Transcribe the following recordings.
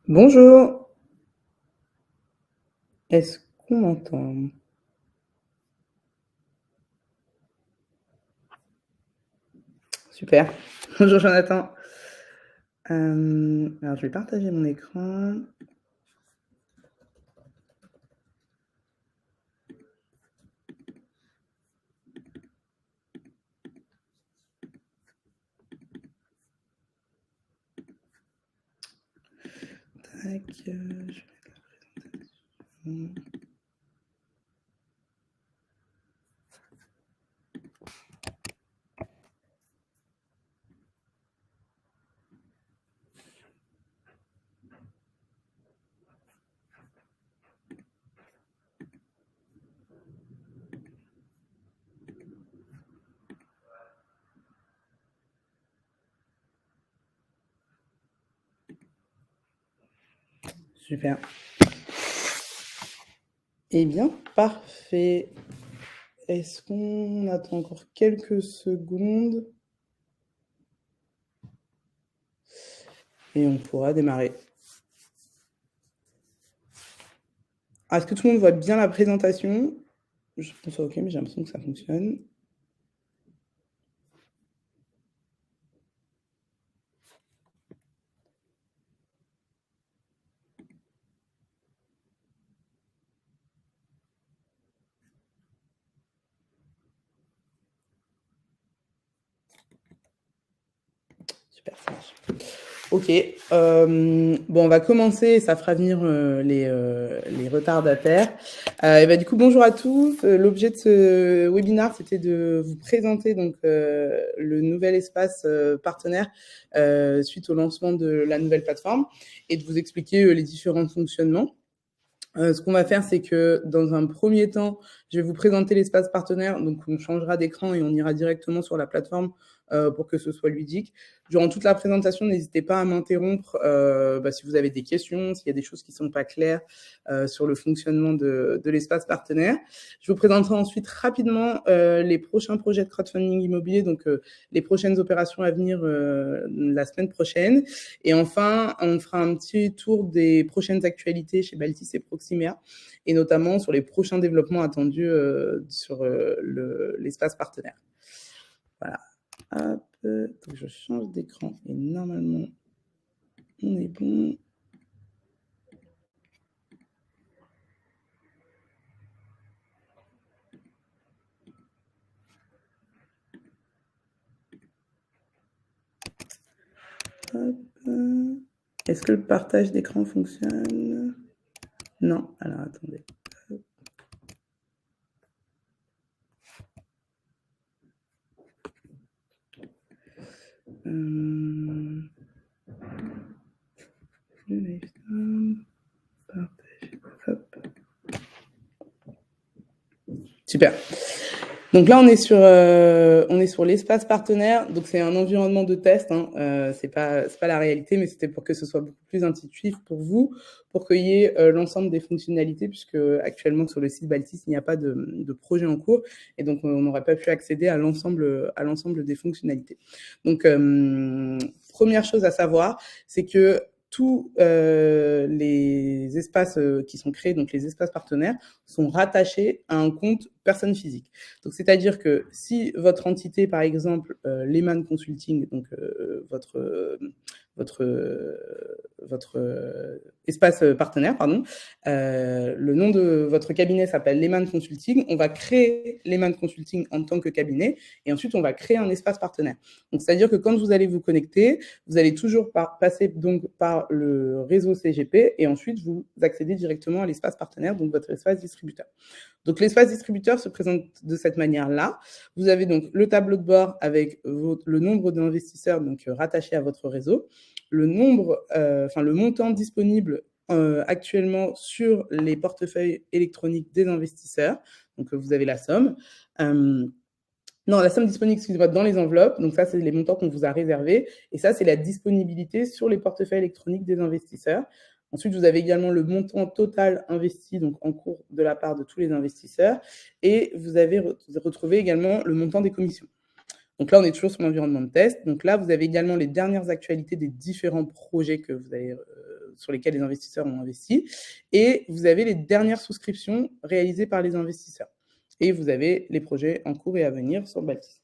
Bonjour, est-ce qu'on m'entend? Super. Bonjour Jonathan. Alors je vais partager mon écran. Tac, je vais mettre la présentation. Super. Eh bien, parfait. Est-ce qu'on attend encore quelques secondes et on pourra démarrer? Est-ce que tout le monde voit bien la présentation? Je pense que c'est OK, mais j'ai l'impression que ça fonctionne. Super, ça marche. Ok, bon, on va commencer, ça fera venir les retardataires. Et ben, du coup, bonjour à tous. L'objet de ce webinaire, c'était de vous présenter donc, le nouvel espace partenaire suite au lancement de la nouvelle plateforme et de vous expliquer les différents fonctionnements. Ce qu'on va faire, c'est que dans un premier temps, je vais vous présenter l'espace partenaire. Donc, on changera d'écran et on ira directement sur la plateforme pour que ce soit ludique. Durant toute la présentation, n'hésitez pas à m'interrompre si vous avez des questions, s'il y a des choses qui ne sont pas claires sur le fonctionnement de l'espace partenaire. Je vous présenterai ensuite rapidement les prochains projets de crowdfunding immobilier, donc les prochaines opérations à venir la semaine prochaine. Et enfin, on fera un petit tour des prochaines actualités chez Baltis et Proximia, et notamment sur les prochains développements attendus sur l'espace partenaire. Voilà. Hop, donc je change d'écran et normalement, on est bon. Hop. Est-ce que le partage d'écran fonctionne? Non. Alors, attendez. Super. Donc là, on est sur l'espace partenaire. Donc c'est un environnement de test. C'est pas la réalité, mais c'était pour que ce soit beaucoup plus intuitif pour vous, pour qu'il y ait l'ensemble des fonctionnalités, puisque actuellement sur le site Baltis, il n'y a pas de projet en cours, et donc on n'aurait pas pu accéder à l'ensemble des fonctionnalités. Donc première chose à savoir, c'est que tous les espaces qui sont créés, donc les espaces partenaires, sont rattachés à un compte personne physique. Donc, c'est-à-dire que si votre entité, par exemple, Lehman Consulting, donc votre espace partenaire, pardon, le nom de votre cabinet s'appelle Lehman Consulting, on va créer Lehman Consulting en tant que cabinet, et ensuite on va créer un espace partenaire. Donc, c'est-à-dire que quand vous allez vous connecter, vous allez toujours passer donc par le réseau CGP, et ensuite vous accédez directement à l'espace partenaire, donc votre espace distributeur. Donc, l'espace distributeur se présente de cette manière-là. Vous avez donc le tableau de bord avec le nombre d'investisseurs donc rattachés à votre réseau, le montant disponible actuellement sur les portefeuilles électroniques des investisseurs. Donc, vous avez la somme. Non, la somme disponible, excusez-moi, dans les enveloppes. Donc ça, c'est les montants qu'on vous a réservés. Et ça, c'est la disponibilité sur les portefeuilles électroniques des investisseurs. Ensuite, vous avez également le montant total investi, donc en cours de la part de tous les investisseurs. Et vous avez retrouvé également le montant des commissions. Donc là, on est toujours sur l'environnement de test. Donc là, vous avez également les dernières actualités des différents projets que vous allez sur lesquels les investisseurs ont investi. Et vous avez les dernières souscriptions réalisées par les investisseurs. Et vous avez les projets en cours et à venir sur Baltis.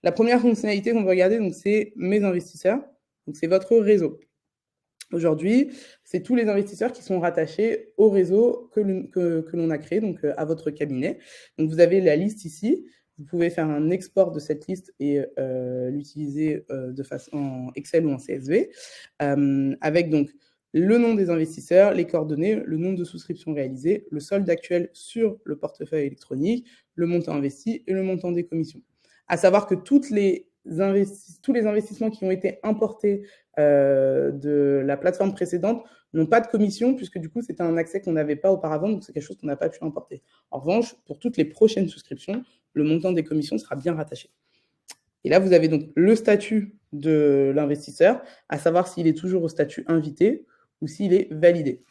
La première fonctionnalité qu'on va regarder, donc, c'est mes investisseurs. Donc, c'est votre réseau. Aujourd'hui, c'est tous les investisseurs qui sont rattachés au réseau que l'on a créé, donc à votre cabinet. Donc, vous avez la liste ici. Vous pouvez faire un export de cette liste et l'utiliser de façon en Excel ou en CSV, avec donc le nom des investisseurs, les coordonnées, le nombre de souscriptions réalisées, le solde actuel sur le portefeuille électronique, le montant investi et le montant des commissions. À savoir que tous les investissements qui ont été importés de la plateforme précédente n'ont pas de commission, puisque du coup, c'était un accès qu'on n'avait pas auparavant, donc c'est quelque chose qu'on n'a pas pu importer. En revanche, pour toutes les prochaines souscriptions, le montant des commissions sera bien rattaché. Et là, vous avez donc le statut de l'investisseur, à savoir s'il est toujours au statut invité ou s'il est validé.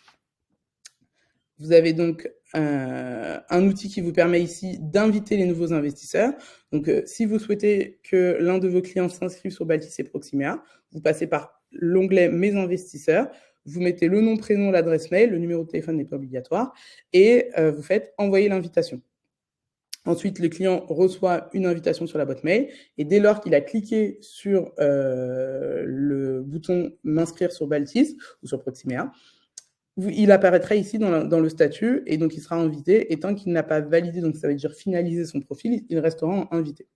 Vous avez donc un outil qui vous permet ici d'inviter les nouveaux investisseurs. Donc, si vous souhaitez que l'un de vos clients s'inscrive sur Baltis et Proximea, vous passez par l'onglet « Mes investisseurs », vous mettez le nom, prénom, l'adresse mail, le numéro de téléphone n'est pas obligatoire, et vous faites « Envoyer l'invitation ». Ensuite, le client reçoit une invitation sur la boîte mail, et dès lors qu'il a cliqué sur le bouton « M'inscrire sur Baltis » ou sur Proximea, il apparaîtra ici dans le statut, et donc il sera invité, et tant qu'il n'a pas validé, donc ça veut dire finaliser son profil, il restera invité.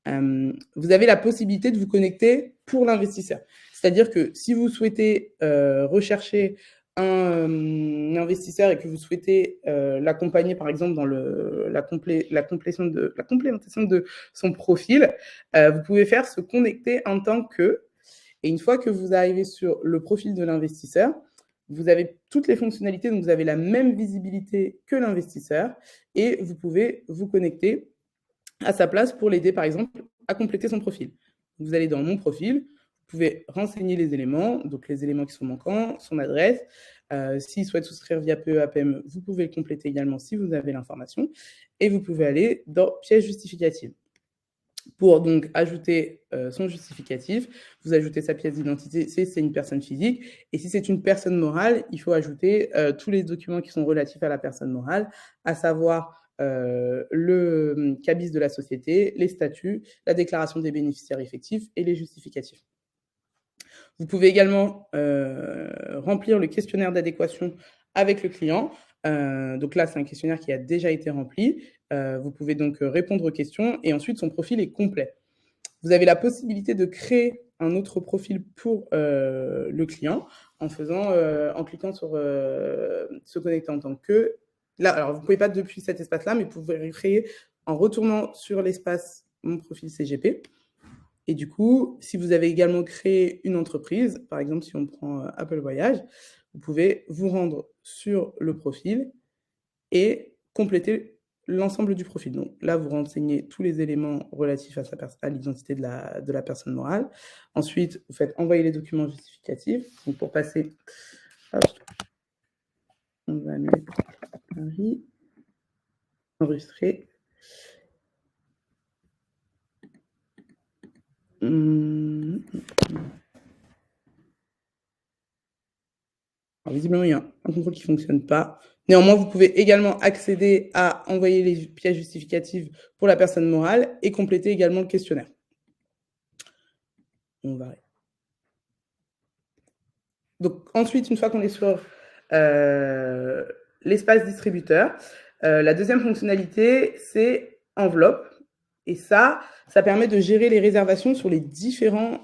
Vous avez la possibilité de vous connecter pour l'investisseur. C'est-à-dire que si vous souhaitez rechercher un investisseur et que vous souhaitez l'accompagner, par exemple, dans la complémentation de son profil, vous pouvez faire se connecter en tant que, et une fois que vous arrivez sur le profil de l'investisseur, vous avez toutes les fonctionnalités, donc vous avez la même visibilité que l'investisseur, et vous pouvez vous connecter à sa place pour l'aider, par exemple, à compléter son profil. Vous allez dans « Mon profil », vous pouvez renseigner les éléments, donc les éléments qui sont manquants, son adresse. S'il souhaite souscrire via PEA-PME, vous pouvez le compléter également si vous avez l'information. Et vous pouvez aller dans « Pièce justificative ». Pour donc ajouter son justificatif, vous ajoutez sa pièce d'identité si c'est une personne physique, et si c'est une personne morale, il faut ajouter tous les documents qui sont relatifs à la personne morale, à savoir le cabis de la société, les statuts, la déclaration des bénéficiaires effectifs et les justificatifs. Vous pouvez également remplir le questionnaire d'adéquation avec le client. Donc là, c'est un questionnaire qui a déjà été rempli. Vous pouvez donc répondre aux questions, et ensuite, son profil est complet. Vous avez la possibilité de créer un autre profil pour le client en cliquant sur se connecter en tant que. Là, alors, vous ne pouvez pas depuis cet espace-là, mais vous pouvez créer en retournant sur l'espace « Mon profil CGP ». Et du coup, si vous avez également créé une entreprise, par exemple, si on prend Apple Voyage, vous pouvez vous rendre sur le profil et compléter l'ensemble du profil. Donc là, vous renseignez tous les éléments relatifs à l'identité de la personne morale. Ensuite, vous faites envoyer les documents justificatifs. Donc pour passer, hop, on va mettre Paris, enregistrer. Alors, visiblement, il y a un contrôle qui ne fonctionne pas. Néanmoins, vous pouvez également accéder à envoyer les pièces justificatives pour la personne morale et compléter également le questionnaire. On va. Donc ensuite, une fois qu'on est sur l'espace distributeur, la deuxième fonctionnalité, c'est enveloppe. Et ça permet de gérer les réservations sur les différents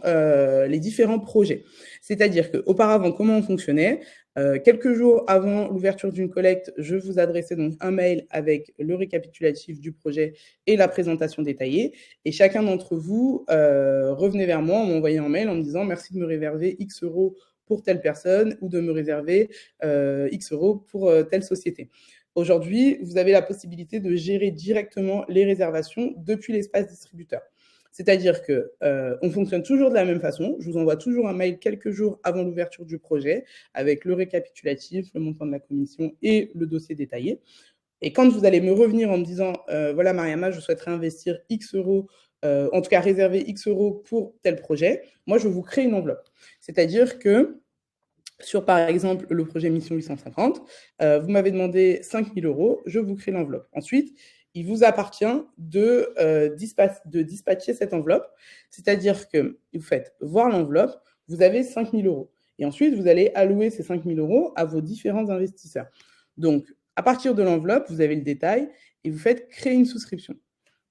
projets. C'est-à-dire qu'auparavant, comment on fonctionnait ? Quelques jours avant l'ouverture d'une collecte, je vous adressais donc un mail avec le récapitulatif du projet et la présentation détaillée. Et chacun d'entre vous revenait vers moi en m'envoyant un mail en me disant « Merci de me réserver X euros pour telle personne ou de me réserver X euros pour telle société ». Aujourd'hui, vous avez la possibilité de gérer directement les réservations depuis l'espace distributeur. C'est-à-dire qu'on fonctionne toujours de la même façon. Je vous envoie toujours un mail quelques jours avant l'ouverture du projet avec le récapitulatif, le montant de la commission et le dossier détaillé. Et quand vous allez me revenir en me disant « Voilà, Mariama, je souhaiterais investir X euros, en tout cas réserver X euros pour tel projet », moi, je vous crée une enveloppe. C'est-à-dire que sur, par exemple, le projet Mission 850, vous m'avez demandé 5 000 €, je vous crée l'enveloppe. Ensuite, il vous appartient de dispatcher cette enveloppe, c'est-à-dire que vous faites voir l'enveloppe, vous avez 5 000 €. Et ensuite, vous allez allouer ces 5 000 € à vos différents investisseurs. Donc, à partir de l'enveloppe, vous avez le détail et vous faites créer une souscription.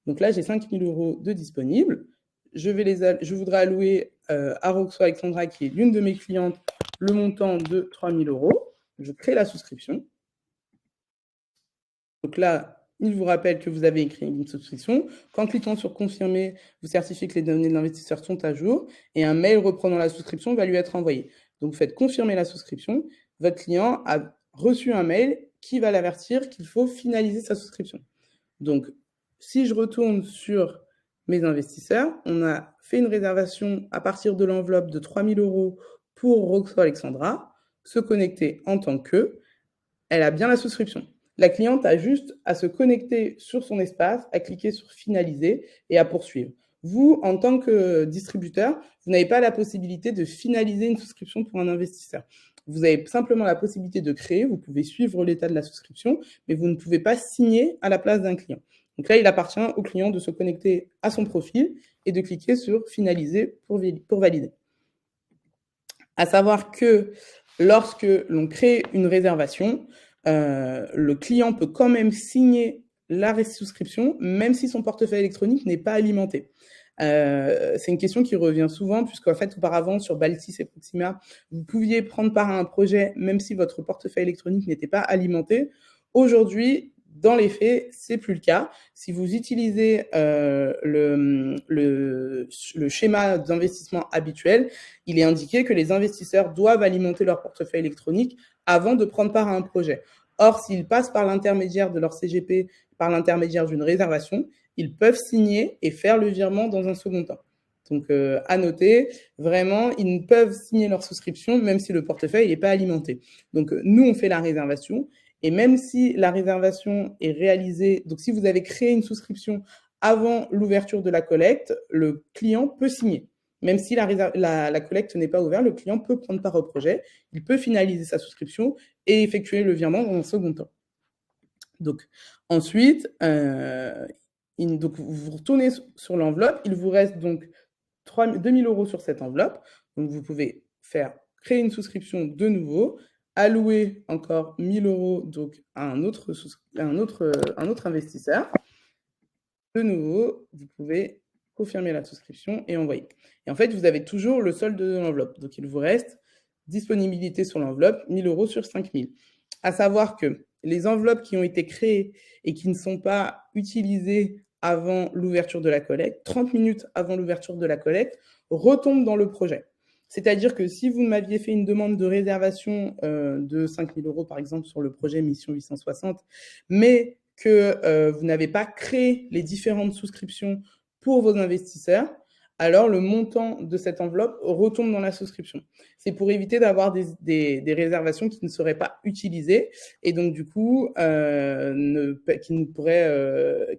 Donc là, j'ai 5 000 € de disponibles. Je voudrais allouer à Roxo Alexandra, qui est l'une de mes clientes, le montant de 3 000 €. Je crée la souscription. Donc là, il vous rappelle que vous avez écrit une souscription. Qu'en cliquant sur confirmer, vous certifiez que les données de l'investisseur sont à jour et un mail reprenant la souscription va lui être envoyé. Donc, vous faites confirmer la souscription. Votre client a reçu un mail qui va l'avertir qu'il faut finaliser sa souscription. Donc, si je retourne sur mes investisseurs, on a fait une réservation à partir de l'enveloppe de 3 000 € pour Roxo Alexandra, se connecter en tant que, elle a bien la souscription. La cliente a juste à se connecter sur son espace, à cliquer sur finaliser et à poursuivre. Vous, en tant que distributeur, vous n'avez pas la possibilité de finaliser une souscription pour un investisseur. Vous avez simplement la possibilité de créer, vous pouvez suivre l'état de la souscription, mais vous ne pouvez pas signer à la place d'un client. Donc là, il appartient au client de se connecter à son profil et de cliquer sur finaliser pour valider. À savoir que lorsque l'on crée une réservation, le client peut quand même signer la souscription, même si son portefeuille électronique n'est pas alimenté. C'est une question qui revient souvent, puisqu'en fait, auparavant, sur Baltis et Proxima, vous pouviez prendre part à un projet, même si votre portefeuille électronique n'était pas alimenté. Aujourd'hui, dans les faits, c'est plus le cas. Si vous utilisez le schéma d'investissement habituel, il est indiqué que les investisseurs doivent alimenter leur portefeuille électronique avant de prendre part à un projet. Or, s'ils passent par l'intermédiaire de leur CGP, par l'intermédiaire d'une réservation, ils peuvent signer et faire le virement dans un second temps. Donc, à noter, vraiment, ils peuvent signer leur souscription même si le portefeuille n'est pas alimenté. Donc, nous, on fait la réservation. Et même si la réservation est réalisée, donc si vous avez créé une souscription avant l'ouverture de la collecte, le client peut signer. Même si la collecte n'est pas ouverte, le client peut prendre part au projet, il peut finaliser sa souscription et effectuer le virement dans un second temps. Donc, ensuite, donc vous retournez sur l'enveloppe, il vous reste donc 2 000 € sur cette enveloppe. Donc, vous pouvez créer une souscription de nouveau, allouer encore 1 000 € donc, à un autre investisseur. De nouveau, vous pouvez confirmer la souscription et envoyer. Et en fait, vous avez toujours le solde de l'enveloppe. Donc, il vous reste disponibilité sur l'enveloppe, 1 000 € sur 5 000. À savoir que les enveloppes qui ont été créées et qui ne sont pas utilisées avant l'ouverture de la collecte, 30 minutes avant l'ouverture de la collecte, retombent dans le projet. C'est-à-dire que si vous m'aviez fait une demande de réservation de 5 000 € par exemple sur le projet Mission 860, mais que vous n'avez pas créé les différentes souscriptions pour vos investisseurs, alors le montant de cette enveloppe retombe dans la souscription. C'est pour éviter d'avoir des réservations qui ne seraient pas utilisées et donc du coup qui ne pourraient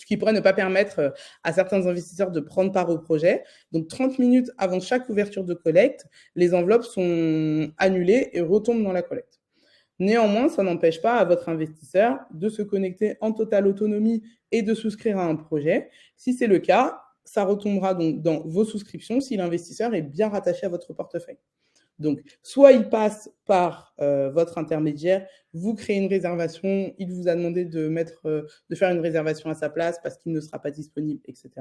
qui pourrait ne pas permettre à certains investisseurs de prendre part au projet. Donc 30 minutes avant chaque ouverture de collecte, les enveloppes sont annulées et retombent dans la collecte. Néanmoins, ça n'empêche pas à votre investisseur de se connecter en totale autonomie et de souscrire à un projet. Si c'est le cas, ça retombera donc dans vos souscriptions si l'investisseur est bien rattaché à votre portefeuille. Donc, soit il passe par votre intermédiaire, vous créez une réservation, il vous a demandé de faire une réservation à sa place parce qu'il ne sera pas disponible, etc.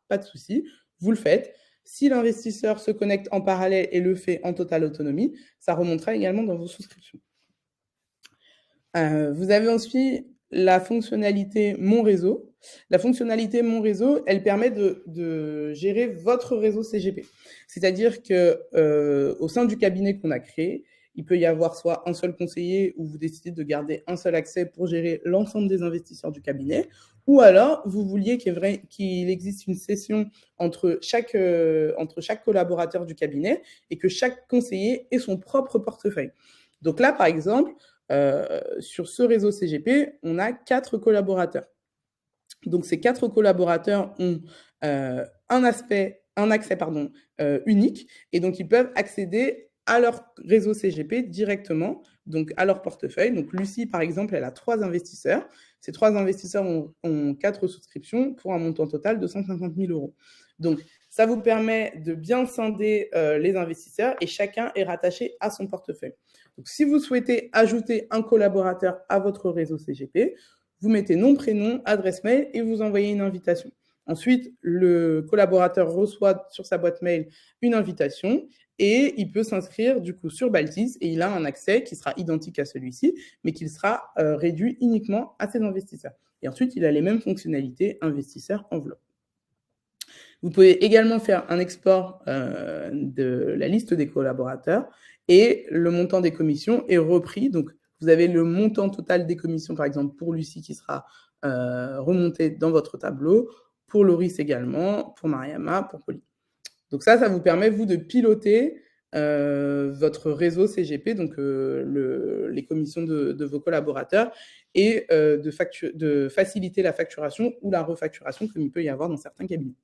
Pas de souci, vous le faites. Si l'investisseur se connecte en parallèle et le fait en totale autonomie, ça remontera également dans vos souscriptions. Vous avez ensuite la fonctionnalité Mon réseau. La fonctionnalité Mon réseau, elle permet de gérer votre réseau CGP. C'est-à-dire que au sein du cabinet qu'on a créé, il peut y avoir soit un seul conseiller où vous décidez de garder un seul accès pour gérer l'ensemble des investisseurs du cabinet, ou alors vous vouliez qu'il existe une session entre chaque collaborateur du cabinet et que chaque conseiller ait son propre portefeuille. Donc là, par exemple, sur ce réseau CGP, on a 4 collaborateurs. Donc, ces 4 collaborateurs ont un aspect un accès unique, et donc ils peuvent accéder à leur réseau CGP directement, donc à leur portefeuille. Donc Lucie, par exemple, elle a 3 investisseurs. Ces 3 investisseurs ont 4 souscriptions pour un montant total de 150 000 €. Donc ça vous permet de bien scinder les investisseurs et chacun est rattaché à son portefeuille. Donc si vous souhaitez ajouter un collaborateur à votre réseau CGP, vous mettez nom, prénom, adresse mail et vous envoyez une invitation. Ensuite, le collaborateur reçoit sur sa boîte mail une invitation et il peut s'inscrire du coup sur Baltis et il a un accès qui sera identique à celui-ci, mais qui sera réduit uniquement à ses investisseurs. Et ensuite, il a les mêmes fonctionnalités investisseurs enveloppe. Vous pouvez également faire un export de la liste des collaborateurs et le montant des commissions est repris. Donc, vous avez le montant total des commissions, par exemple, pour Lucie qui sera remonté dans votre tableau, pour Loris également, pour Mariama, pour Pauline. Donc ça vous permet, vous, de piloter votre réseau CGP, donc les commissions de vos collaborateurs, et de faciliter la facturation ou la refacturation comme il peut y avoir dans certains cabinets.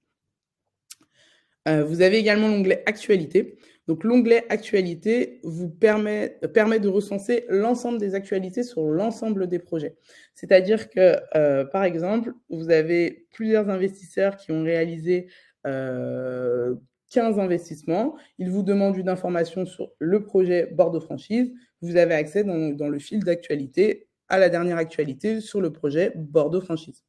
Vous avez également l'onglet Actualités. Donc l'onglet Actualités vous permet de recenser l'ensemble des actualités sur l'ensemble des projets. C'est-à-dire que, par exemple, vous avez plusieurs investisseurs qui ont réalisé 15 investissements. Ils vous demandent une information sur le projet Bordeaux Franchise. Vous avez accès dans le fil d'actualité à la dernière actualité sur le projet Bordeaux Franchise.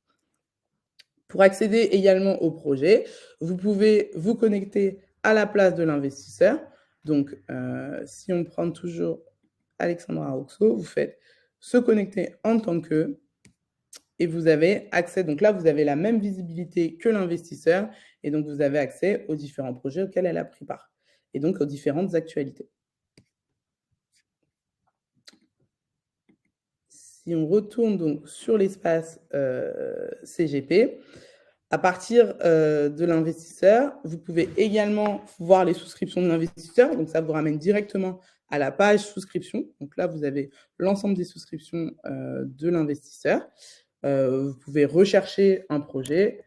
Pour accéder également au projet, vous pouvez vous connecter à la place de l'investisseur. Donc, si on prend toujours Alexandra Roxo, vous faites se connecter en tant que, et vous avez accès. Donc là, vous avez la même visibilité que l'investisseur, et donc vous avez accès aux différents projets auxquels elle a pris part, et donc aux différentes actualités. Si on retourne donc sur l'espace CGP, à partir de l'investisseur, vous pouvez également voir les souscriptions de l'investisseur. Donc, ça vous ramène directement à la page souscription. Donc là, vous avez l'ensemble des souscriptions de l'investisseur. Vous pouvez rechercher un projet.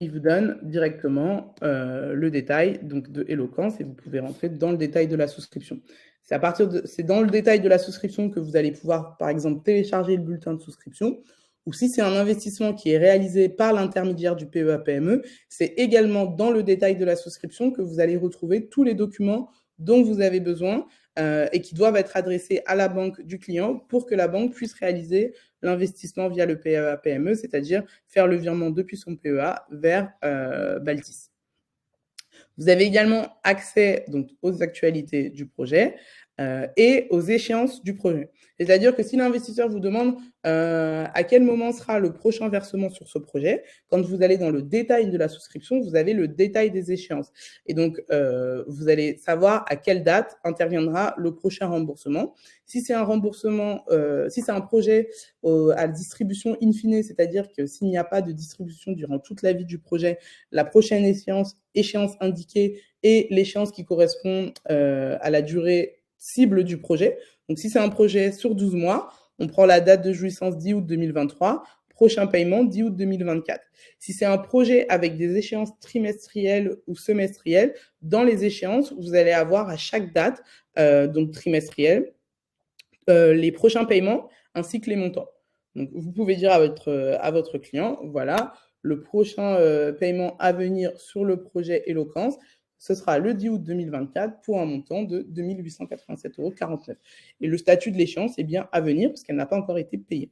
Il vous donne directement le détail donc, de Eloquence et vous pouvez rentrer dans le détail de la souscription. C'est dans le détail de la souscription que vous allez pouvoir, par exemple, télécharger le bulletin de souscription. Ou si c'est un investissement qui est réalisé par l'intermédiaire du PEA-PME, c'est également dans le détail de la souscription que vous allez retrouver tous les documents dont vous avez besoin et qui doivent être adressés à la banque du client pour que la banque puisse réaliser l'investissement via le PEA-PME, c'est-à-dire faire le virement depuis son PEA vers Baltis. Vous avez également accès donc, aux actualités du projet et aux échéances du projet. C'est-à-dire que si l'investisseur vous demande à quel moment sera le prochain versement sur ce projet, quand vous allez dans le détail de la souscription, vous avez le détail des échéances. Et donc, vous allez savoir à quelle date interviendra le prochain remboursement. Si c'est un remboursement, si c'est un projet à distribution in fine, c'est-à-dire que s'il n'y a pas de distribution durant toute la vie du projet, la prochaine échéance indiquée est l'échéance qui correspond à la durée cible du projet. Donc, si c'est un projet sur 12 mois, on prend la date de jouissance 10 août 2023, prochain paiement 10 août 2024. Si c'est un projet avec des échéances trimestrielles ou semestrielles, dans les échéances, vous allez avoir à chaque date, donc trimestrielle, les prochains paiements ainsi que les montants. Donc, vous pouvez dire à votre client, voilà, le prochain paiement à venir sur le projet Eloquence, ce sera le 10 août 2024 pour un montant de 2 887,49 €. Et le statut de l'échéance est bien à venir parce qu'elle n'a pas encore été payée.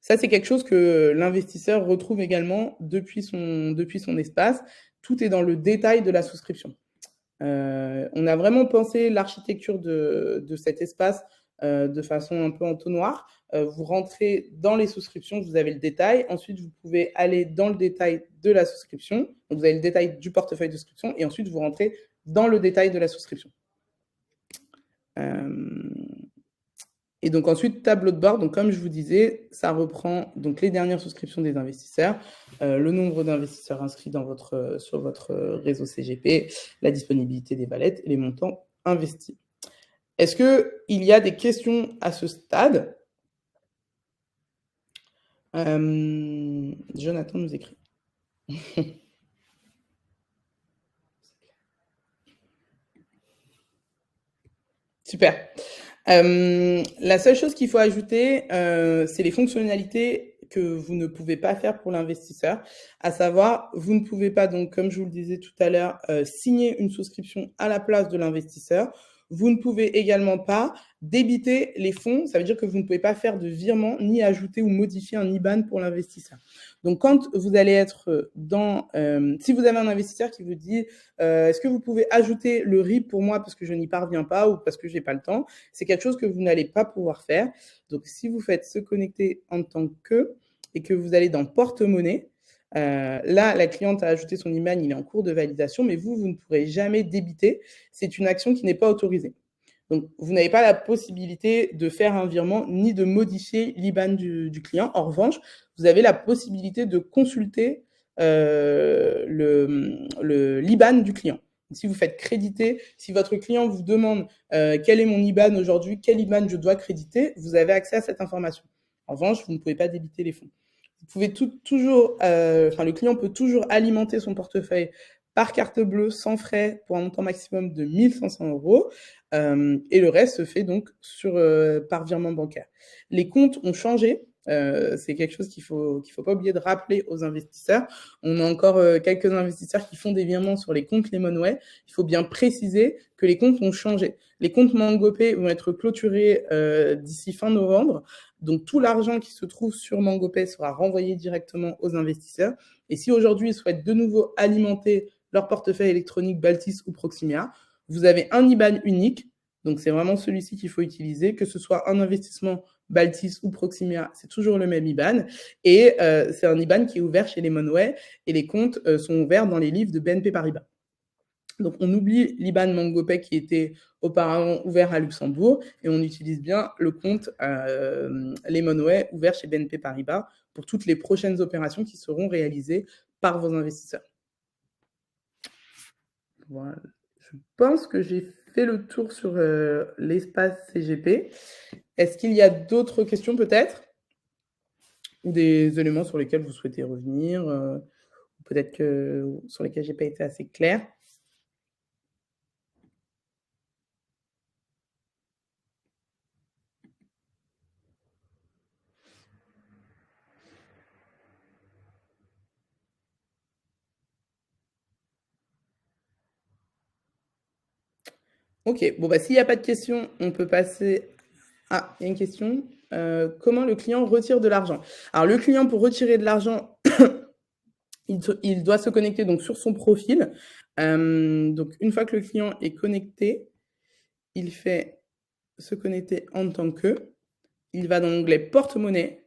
Ça, c'est quelque chose que l'investisseur retrouve également depuis son espace. Tout est dans le détail de la souscription. On a vraiment pensé l'architecture de cet espace de façon un peu entonnoir. Vous rentrez dans les souscriptions, vous avez le détail. Ensuite, vous pouvez aller dans le détail de la souscription. Donc, vous avez le détail du portefeuille de souscription et ensuite, vous rentrez dans le détail de la souscription. Et donc ensuite, tableau de bord, donc comme je vous disais, ça reprend donc les dernières souscriptions des investisseurs, le nombre d'investisseurs inscrits sur votre réseau CGP, la disponibilité des ballettes et les montants investis. Est-ce qu'il y a des questions à ce stade ? Jonathan nous écrit. Super. La seule chose qu'il faut ajouter, c'est les fonctionnalités que vous ne pouvez pas faire pour l'investisseur. À savoir, vous ne pouvez pas, donc, comme je vous le disais tout à l'heure, signer une souscription à la place de l'investisseur. Vous ne pouvez également pas débiter les fonds. Ça veut dire que vous ne pouvez pas faire de virement ni ajouter ou modifier un IBAN pour l'investisseur. Donc, quand vous allez être dans... si vous avez un investisseur qui vous dit est-ce que vous pouvez ajouter le RIB pour moi parce que je n'y parviens pas ou parce que je n'ai pas le temps, c'est quelque chose que vous n'allez pas pouvoir faire. Donc, si vous faites se connecter en tant que et que vous allez dans porte-monnaie, là, la cliente a ajouté son IBAN, il est en cours de validation, mais vous ne pourrez jamais débiter. C'est une action qui n'est pas autorisée. Donc, vous n'avez pas la possibilité de faire un virement ni de modifier l'IBAN du client. En revanche, vous avez la possibilité de consulter l'IBAN du client. Si vous faites créditer, si votre client vous demande quel est mon IBAN aujourd'hui, quel IBAN je dois créditer, vous avez accès à cette information. En revanche, vous ne pouvez pas débiter les fonds. Vous pouvez toujours, le client peut toujours alimenter son portefeuille par carte bleue sans frais pour un montant maximum de 1 500 €. Et le reste se fait donc par virement bancaire. Les comptes ont changé. C'est quelque chose qu'il faut pas oublier de rappeler aux investisseurs. On a encore quelques investisseurs qui font des virements sur les comptes Lemonway. Il faut bien préciser que les comptes ont changé. Les comptes MangoPay vont être clôturés d'ici fin novembre. Donc, tout l'argent qui se trouve sur MangoPay sera renvoyé directement aux investisseurs. Et si aujourd'hui, ils souhaitent de nouveau alimenter leur portefeuille électronique Baltis ou Proximia, vous avez un IBAN unique. Donc, c'est vraiment celui-ci qu'il faut utiliser, que ce soit un investissement Baltis ou Proximia, c'est toujours le même IBAN. Et c'est un IBAN qui est ouvert chez Lemonway et les comptes sont ouverts dans les livres de BNP Paribas. Donc, on oublie l'IBAN MangoPay qui était auparavant ouvert à Luxembourg et on utilise bien le compte Lemonway ouvert chez BNP Paribas pour toutes les prochaines opérations qui seront réalisées par vos investisseurs. Voilà. Je pense que j'ai fait le tour sur l'espace CGP. Est-ce qu'il y a d'autres questions peut-être? Ou des éléments sur lesquels vous souhaitez revenir peut-être que sur lesquels j'ai pas été assez claire? Ok, bon bah s'il n'y a pas de questions, on peut passer... Ah, il y a une question. Comment le client retire de l'argent? Alors le client, pour retirer de l'argent, il doit se connecter donc sur son profil. Donc une fois que le client est connecté, il fait se connecter en tant que, il va dans l'onglet porte-monnaie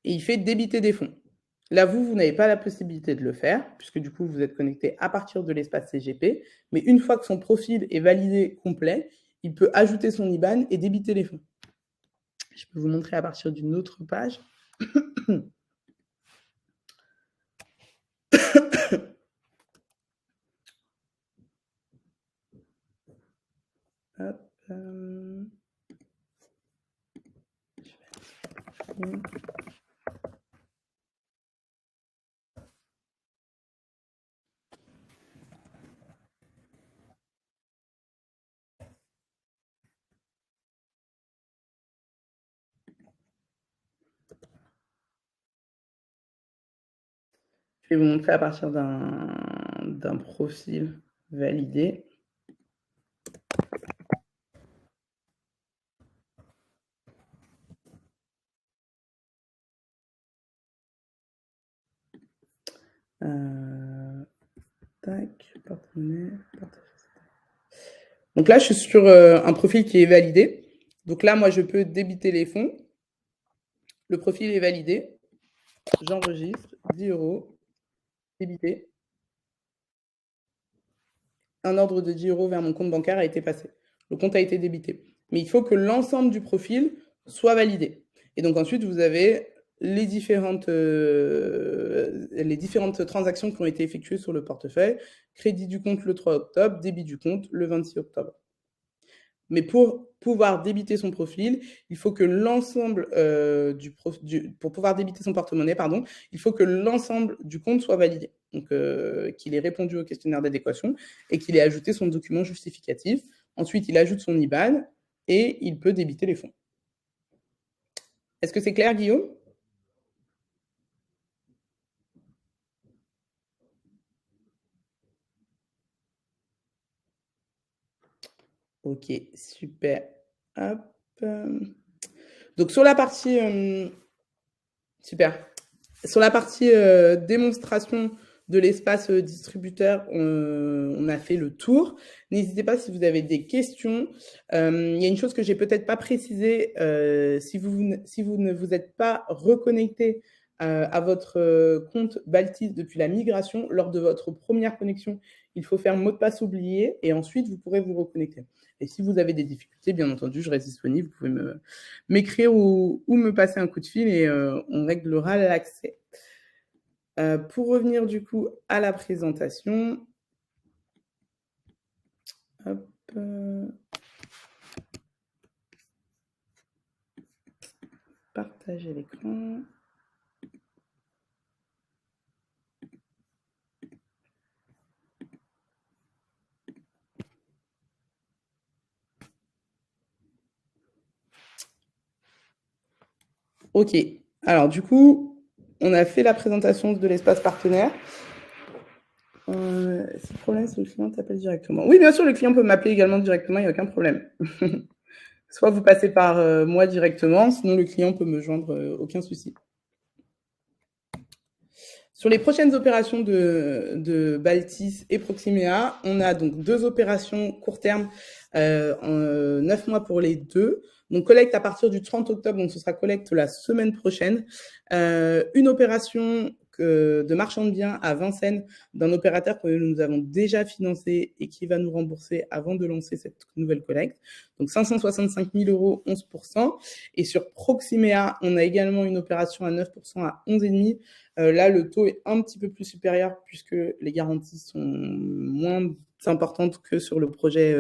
et il fait débiter des fonds. Là, vous n'avez pas la possibilité de le faire, puisque du coup, vous êtes connecté à partir de l'espace CGP. Mais une fois que son profil est validé complet, il peut ajouter son IBAN et débiter les fonds. Je peux vous montrer à partir d'une autre page. Hop, je vais vous montrer à partir d'un profil validé. Tac, partenaire, partage. Donc là, je suis sur un profil qui est validé. Donc là, moi, je peux débiter les fonds. Le profil est validé. J'enregistre 10 €, débité. Un ordre de 10 € vers mon compte bancaire a été passé. Le compte a été débité. Mais il faut que l'ensemble du profil soit validé. Et donc ensuite, vous avez les différentes transactions qui ont été effectuées sur le portefeuille. Crédit du compte le 3 octobre, débit du compte le 26 octobre. Mais pour pouvoir débiter son profil, il faut que l'ensemble pour pouvoir débiter son porte-monnaie, pardon, il faut que l'ensemble du compte soit validé. Donc, qu'il ait répondu au questionnaire d'adéquation et qu'il ait ajouté son document justificatif. Ensuite, il ajoute son IBAN et il peut débiter les fonds. Est-ce que c'est clair, Guillaume? Ok, super. Hop. Donc, sur la partie... super. Sur la partie démonstration de l'espace distributeur, on a fait le tour. N'hésitez pas si vous avez des questions. Il y a une chose que j'ai peut-être pas précisée. Si vous ne vous êtes pas reconnecté à votre compte Baltis depuis la migration, lors de votre première connexion, il faut faire mot de passe oublié et ensuite vous pourrez vous reconnecter. Et si vous avez des difficultés, bien entendu, je reste disponible. Vous pouvez m'écrire ou me passer un coup de fil et on réglera l'accès. Pour revenir du coup à la présentation, hop, partager l'écran. Ok, alors du coup, on a fait la présentation de l'espace partenaire. Si le problème, c'est que le client t'appelle directement. Oui, bien sûr, le client peut m'appeler également directement, il n'y a aucun problème. Soit vous passez par moi directement, sinon le client peut me joindre, aucun souci. Sur les prochaines opérations de Baltis et Proximea, on a donc 2 opérations court terme en 9 mois pour les deux. Donc, collecte à partir du 30 octobre, donc ce sera collecte la semaine prochaine. Une opération de marchand de biens à Vincennes d'un opérateur que nous avons déjà financé et qui va nous rembourser avant de lancer cette nouvelle collecte. Donc, 565 000 €, 11%. Et sur Proximea, on a également une opération à 9% à 11,5%. Là, le taux est un petit peu plus supérieur puisque les garanties sont moins importantes que sur le projet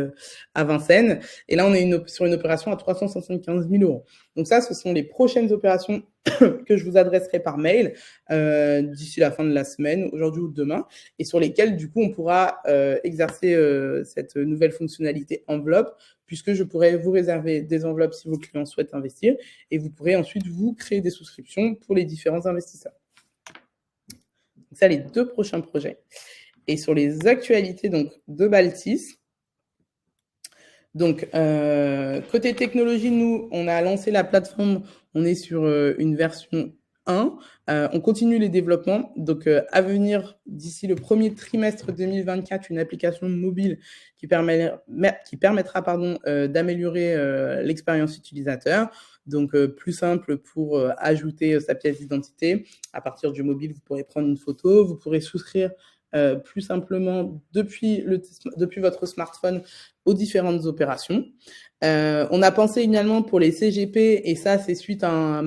à Vincennes. Et là, on est sur une opération à 375 000 €. Donc ça, ce sont les prochaines opérations que je vous adresserai par mail d'ici la fin de la semaine, aujourd'hui ou demain, et sur lesquelles, du coup, on pourra exercer cette nouvelle fonctionnalité enveloppe, puisque je pourrai vous réserver des enveloppes si vos clients souhaitent investir, et vous pourrez ensuite vous créer des souscriptions pour les différents investisseurs. Donc ça, les 2 prochains projets. Et sur les actualités donc, de Baltis, donc, côté technologie, nous, on a lancé la plateforme, on est sur une version 1. On continue les développements. Donc, à venir, d'ici le premier trimestre 2024, une application mobile qui permettra d'améliorer l'expérience utilisateur. Donc, plus simple pour ajouter sa pièce d'identité. À partir du mobile, vous pourrez prendre une photo, vous pourrez souscrire plus simplement depuis votre smartphone aux différentes opérations. On a pensé également pour les CGP, et ça c'est suite à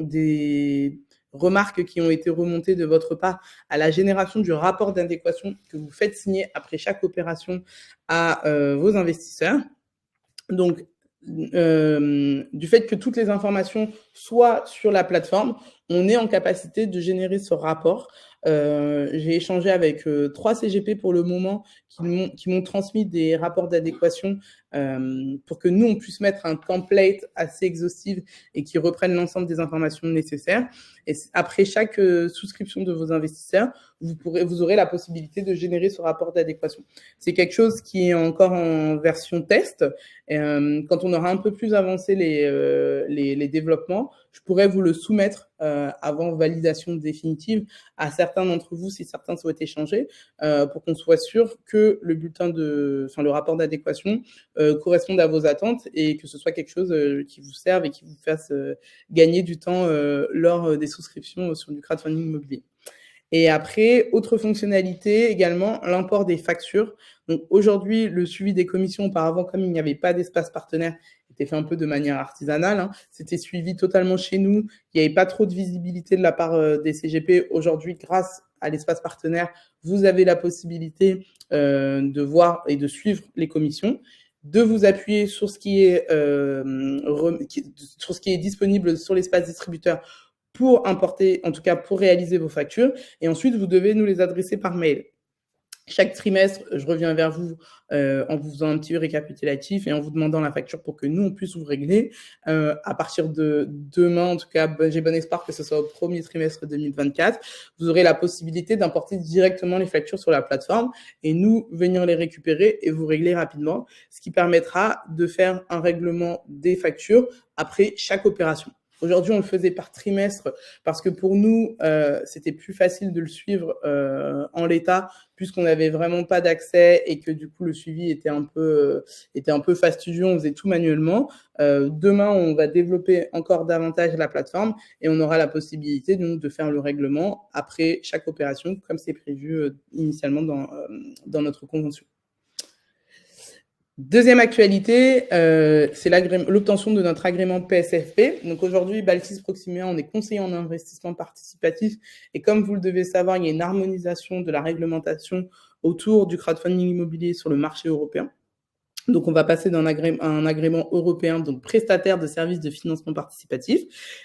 des remarques qui ont été remontées de votre part à la génération du rapport d'adéquation que vous faites signer après chaque opération à vos investisseurs. Donc, du fait que toutes les informations soient sur la plateforme, on est en capacité de générer ce rapport. J'ai échangé avec 3 CGP pour le moment qui m'ont transmis des rapports d'adéquation pour que nous, on puisse mettre un template assez exhaustif et qui reprenne l'ensemble des informations nécessaires. Et après chaque souscription de vos investisseurs, vous aurez la possibilité de générer ce rapport d'adéquation. C'est quelque chose qui est encore en version test. Quand on aura un peu plus avancé les développements, je pourrais vous le soumettre avant validation définitive à certains d'entre vous, si certains souhaitent échanger, pour qu'on soit sûr que le rapport d'adéquation corresponde à vos attentes et que ce soit quelque chose qui vous serve et qui vous fasse gagner du temps lors des souscriptions sur du crowdfunding immobilier. Et après, autre fonctionnalité également, l'import des factures. Donc aujourd'hui, le suivi des commissions, auparavant, comme il n'y avait pas d'espace partenaire, était fait un peu de manière artisanale. Hein. C'était suivi totalement chez nous. Il n'y avait pas trop de visibilité de la part des CGP. Aujourd'hui, grâce à l'espace partenaire, vous avez la possibilité de voir et de suivre les commissions. de vous appuyer sur ce qui est, sur ce qui est disponible sur l'espace distributeur pour importer, en tout cas pour réaliser vos factures. Et ensuite, vous devez nous les adresser par mail. Chaque trimestre, je reviens vers vous en vous faisant un petit récapitulatif et en vous demandant la facture pour que nous, on puisse vous régler. À partir de demain, en tout cas, j'ai bon espoir que ce soit au premier trimestre 2024, vous aurez la possibilité d'importer directement les factures sur la plateforme et nous venir les récupérer et vous régler rapidement, ce qui permettra de faire un règlement des factures après chaque opération. Aujourd'hui, on le faisait par trimestre parce que pour nous, c'était plus facile de le suivre en l'état puisqu'on n'avait vraiment pas d'accès et que du coup, le suivi était un peu fastidieux, on faisait tout manuellement. Demain, on va développer encore davantage la plateforme et on aura la possibilité donc, de faire le règlement après chaque opération, comme c'est prévu initialement dans notre convention. Deuxième actualité, c'est l'obtention de notre agrément PSFP. Donc aujourd'hui, Baltis Proximea, on est conseiller en investissement participatif. Et comme vous le devez savoir, il y a une harmonisation de la réglementation autour du crowdfunding immobilier sur le marché européen. Donc, on va passer d'un un agrément européen, donc prestataire de services de financement participatif.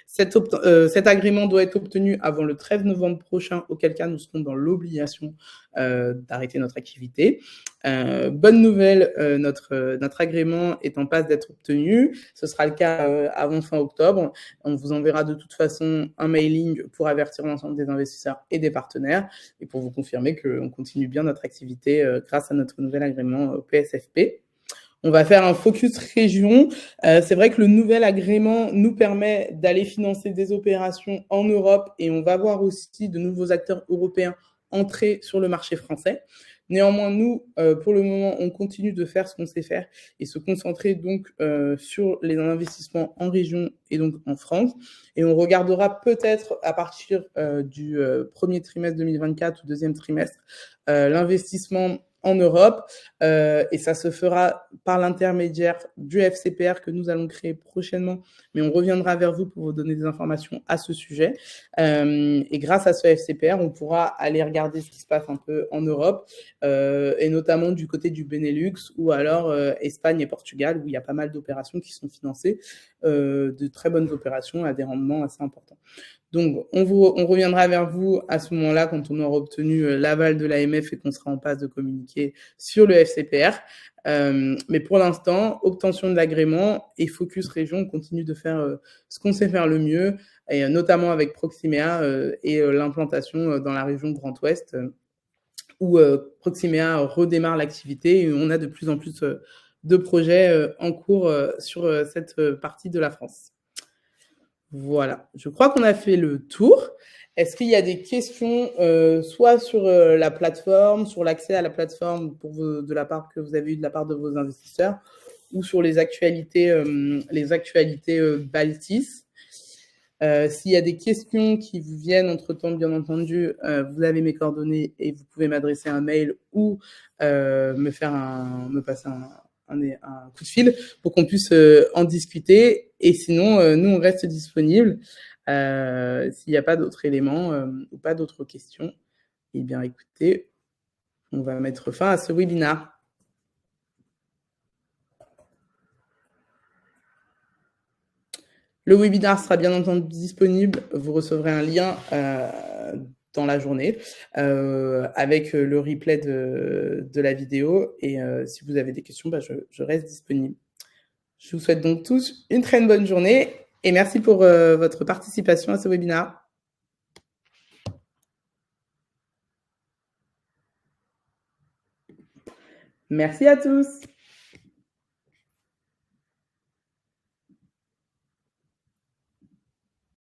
Cet agrément doit être obtenu avant le 13 novembre prochain, auquel cas nous serons dans l'obligation d'arrêter notre activité. Bonne nouvelle, notre agrément est en passe d'être obtenu. Ce sera le cas avant fin octobre. On vous enverra de toute façon un mailing pour avertir l'ensemble des investisseurs et des partenaires et pour vous confirmer qu'on continue bien notre activité grâce à notre nouvel agrément PSFP. On va faire un focus région. C'est vrai que le nouvel agrément nous permet d'aller financer des opérations en Europe et on va voir aussi de nouveaux acteurs européens entrer sur le marché français. Néanmoins, nous, pour le moment, on continue de faire ce qu'on sait faire et se concentrer donc sur les investissements en région et donc en France. Et on regardera peut-être à partir du premier trimestre 2024 ou deuxième trimestre l'investissement en Europe et ça se fera par l'intermédiaire du FCPR que nous allons créer prochainement, mais on reviendra vers vous pour vous donner des informations à ce sujet. Et grâce à ce FCPR, on pourra aller regarder ce qui se passe un peu en Europe et notamment du côté du Benelux ou alors Espagne et Portugal où il y a pas mal d'opérations qui sont financées, de très bonnes opérations à des rendements assez importants. Donc, on reviendra vers vous à ce moment-là quand on aura obtenu l'aval de l'AMF et qu'on sera en passe de communiquer sur le FCPR. Mais pour l'instant, obtention de l'agrément et focus région, on continue de faire ce qu'on sait faire le mieux, et notamment avec Proximea et l'implantation dans la région Grand Ouest, où Proximea redémarre l'activité et on a de plus en plus de projets en cours sur cette partie de la France. Voilà, je crois qu'on a fait le tour. Est-ce qu'il y a des questions, soit sur la plateforme, sur l'accès à la plateforme de la part que vous avez eu de la part de vos investisseurs, ou sur les actualités Baltis? S'il y a des questions qui vous viennent entre-temps, bien entendu, vous avez mes coordonnées et vous pouvez m'adresser un mail ou me passer un coup de fil pour qu'on puisse en discuter. Et sinon, nous, on reste disponible. S'il n'y a pas d'autres éléments ou pas d'autres questions, eh bien, écoutez, on va mettre fin à ce webinaire. Le webinaire sera bien entendu disponible. Vous recevrez un lien dans la journée avec le replay de la vidéo. Et si vous avez des questions, je reste disponible. Je vous souhaite donc tous une très bonne journée et merci pour votre participation à ce webinaire. Merci à tous.